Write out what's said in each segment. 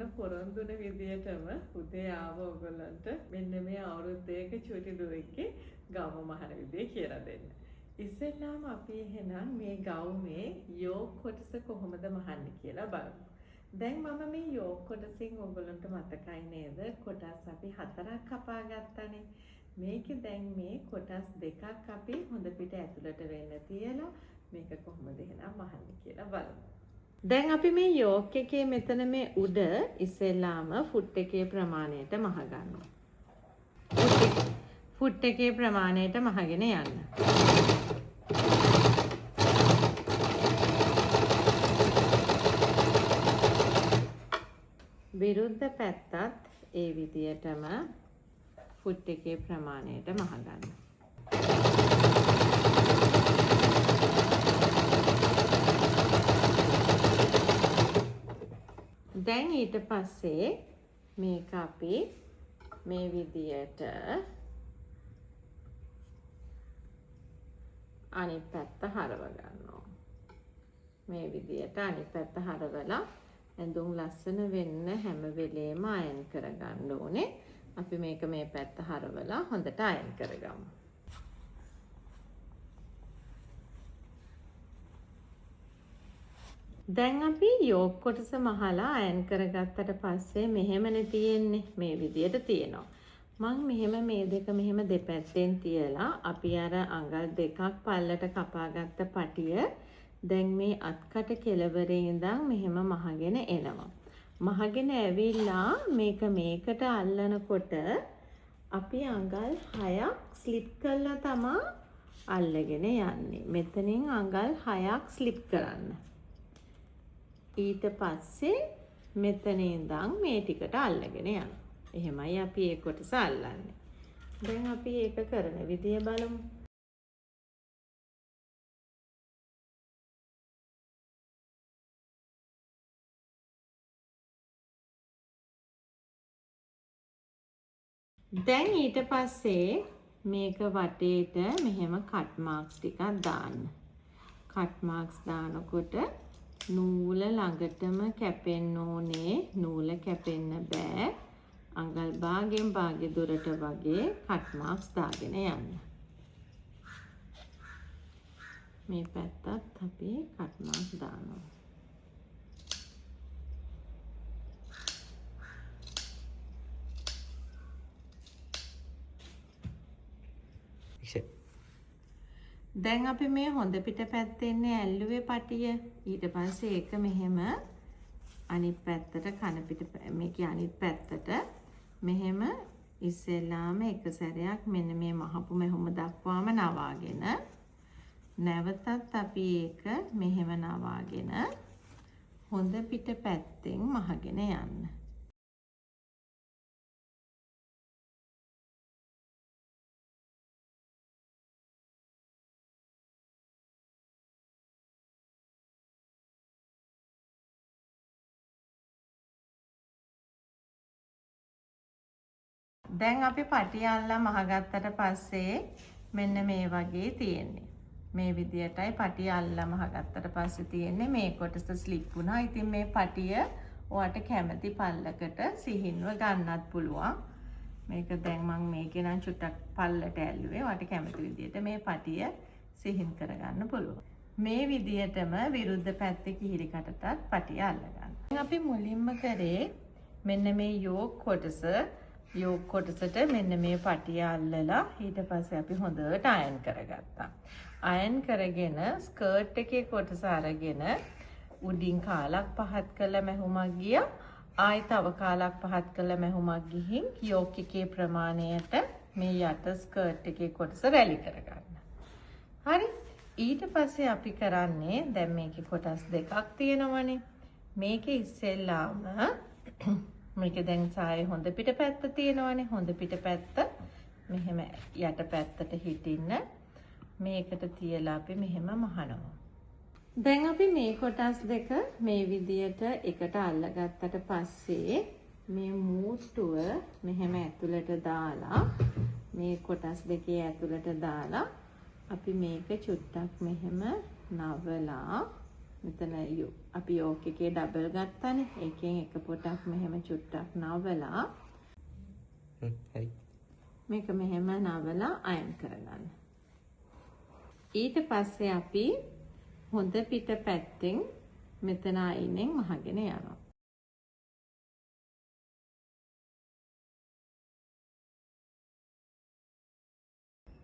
ඔන්න පොරොන්දුන විදියටම උදේ ආව ඔයගොල්ලන්ට මෙන්න මේ අවුරුද්දේක චුටි දුවෙක්ගේ ගව මහන විදිය කියලා දෙන්න. ඉස්සෙල්ලාම අපි එහෙනම් මේ ගවුමේ යෝග් කොටස කොහොමද මහන්නේ කියලා බලමු. දැන් මම මේ යෝග් කොටසින් ඔයගොල්ලන්ට මතකයි නේද? කොටස් අපි 4ක් කපා ගත්තානේ. මේකේ දැන් මේ කොටස් දෙකක් අපි හොඳ පිට ඇතුළට වෙන්න තියලා මේක කොහොමද එහෙනම් මහන්නේ කියලා බලමු. දැන් අපි මේ යෝග් එකේ මෙතන මේ උඩ ඉස්සෙල්ලාම ෆුට් එකේ ප්‍රමාණයට මහ ගන්නවා. ෆුට් එකේ ප්‍රමාණයට මහගෙන යන්න. විරුද්ධ පැත්තත් ඒ විදියටම ෆුට් එකේ ප්‍රමාණයට මහ ගන්න. දැන් ඊට පස්සේ මේක අපි මේ විදියට අනිත් පැත්ත හරව ගන්නවා. මේ විදියට අනිත් පැත්ත හරවලා ඇඳුම් ලස්සන වෙන්න හැම වෙලේම අයන් කරගන්න ඕනේ. අපි මේක මේ පැත්ත හරවලා හොඳට අයන් කරගමු. දැන් අපි යෝග් කොටස මහලා අයන් කරගත්තට පස්සේ මෙහෙමනේ තියෙන්නේ. මේ විදියට තියෙනවා. මම මෙහෙම මේ දෙක මෙහෙම දෙපැත්තෙන් තියලා අපි අර අඟල් දෙකක් පල්ලට කපාගත්ත පටිය දැන් මේ අත්කට කෙළවරේ ඉඳන් මෙහෙම මහගෙන එනවා. මහගෙන ඇවිල්ලා මේක මේකට අල්ලනකොට අපි අඟල් 6ක් ස්ලිප් කරලා තමයි අල්ලගෙන යන්නේ. මෙතනින් අඟල් 6ක් ස්ලිප් කරන්න. ඊට පස්සේ මෙතන ඉඳන් මේ ටිකට අල්ලගෙන යනවා. එහෙමයි අපි ඒ කොටස අල්ලන්නේ. දැන් අපි ඒක කරන විදිය බලමු. දැන් ඊට පස්සේ මේක වටේට මෙහෙම කට් මාක්ස් ටිකක් දාන්න. කට් මාක්ස් දානකොට නූල ළඟටම කැපෙන්න ඕනේ. නූල කැපෙන්න බෑ. අඟල් භාගයෙන් භාගය දුරට වගේ කට් මාක්ස් දාගෙන යන්න. මේ පැත්තත් අපි කට් මාක්ස් දානවා. දැන් අපි මේ හොඳ පිට පැත්තෙන් ඇල්ලුවේ පටිය. ඊට පස්සේ ඒක මෙහෙම අනිත් පැත්තට කන පිට මේකේ අනිත් පැත්තට මෙහෙම ඉස්සෙල්ලාම එක සැරයක් මෙන්න මේ මහපු මෙහෙම දක්වාම නවාගෙන නැවතත් අපි ඒක මෙහෙම නවාගෙන හොඳ පිට පැත්තෙන් මහගෙන යන්න. දැන් අපි පටිය අල්ලලා මහගත්තට පස්සේ මෙන්න මේ වගේ තියෙන්නේ. මේ විදියටයි පටිය අල්ලලා මහගත්තට පස්සේ තියෙන්නේ. මේ කොටස ස්ලිප් වුණා. ඉතින් මේ පටිය ඔයාට කැමති පල්ලකට සිහින්ව ගන්නත් පුළුවන්. මේක දැන් මම මේකේ නම් චුට්ටක් පල්ලට ඇල්ලුවේ. ඔයාට කැමති විදියට මේ පටිය සිහින් කරගන්න පුළුවන්. මේ විදියටම විරුද්ධ පැත්තේ කිහිරි කටටත් පටිය අල්ල ගන්න. අපි මුලින්ම කරේ මෙන්න මේ යෝග් කොටස යෝග් කොටසට මෙන්න මේ පටිය අල්ලලා ඊට පස්සේ අපි හොඳට අයන් කරගත්තා. අයන් කරගෙන ස්කර්ට් එකේ කොටස අරගෙන උඩින් කාලක් පහත් කරලා මැහුමක් ගියා. ආයි තව කාලක් පහත් කරලා මැහුමක් ගිහින් යෝග් එකේ ප්‍රමාණයට මේ යට ස්කර්ට් එකේ කොටස රැලි කරගන්න. හරි. ඊට පස්සේ අපි කරන්නේ දැන් මේකේ කොටස් දෙකක් තියෙනවනේ. මේකේ ඉස්සෙල්ලාම මේක දැන් සායේ හොඳ පිට පැත්ත තියෙනවනේ. හොඳ පිට පැත්ත මෙහෙම යට පැත්තට හිටින්න මේකට තියලා අපි මෙහෙම මහනවා. දැන් අපි මේ කොටස් දෙක මේ විදියට එකට අල්ලගත්තට පස්සේ මේ මූට්ටුව මෙහෙම ඇතුළට දාලා මේ කොටස් දෙකේ ඇතුළට දාලා අපි මේක චුට්ටක් මෙහෙම නවලා මෙතන අපි යෝක් එකේ ඩබල් ගත්තානේ. ඒකෙන් එක පොටක් මෙහෙම චුට්ටක් නවලා හරි. මේක මෙහෙම නවලා අයන් කරගන්න. ඊට පස්සේ අපි හොඳ පිට පැත්තෙන් මෙතන අයිනෙන් මහගෙන යනවා.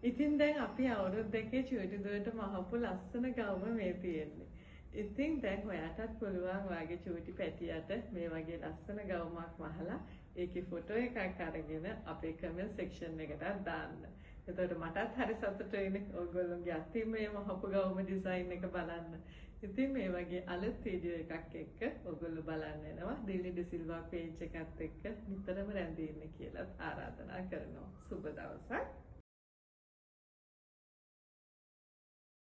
ඉතින් දැන් අපි අවුරුදු දෙකේ චූටි දුවට මහපු ලස්සන ගවුම මේ තියෙන්නේ. ඉතින් දැන් ඔයාටත් පුළුවන් ඔයාගේ චූටි පැටියට මේ වගේ ලස්සන ගවුමක් මහලා ඒකේ ෆොටෝ එකක් අරගෙන අපේ කමෙන්ට් සෙක්ෂන් එකට දාන්න. එතකොට මටත් හරි සතුටුයිනේ ඔයගොල්ලෝගේ අතින් මේ මහපු ගවුම ඩිසයින් එක බලන්න. ඉතින් මේ වගේ අලුත් වීඩියෝ එකක් එක්ක ඔයගොල්ලෝ බලන්න එනවා. දිල්ලි ඩිසිල්වා පේජ් එකත් එක්ක නිතරම රැඳී ඉන්න කියලා ආරාධනා කරනවා. සුබ දවසක්.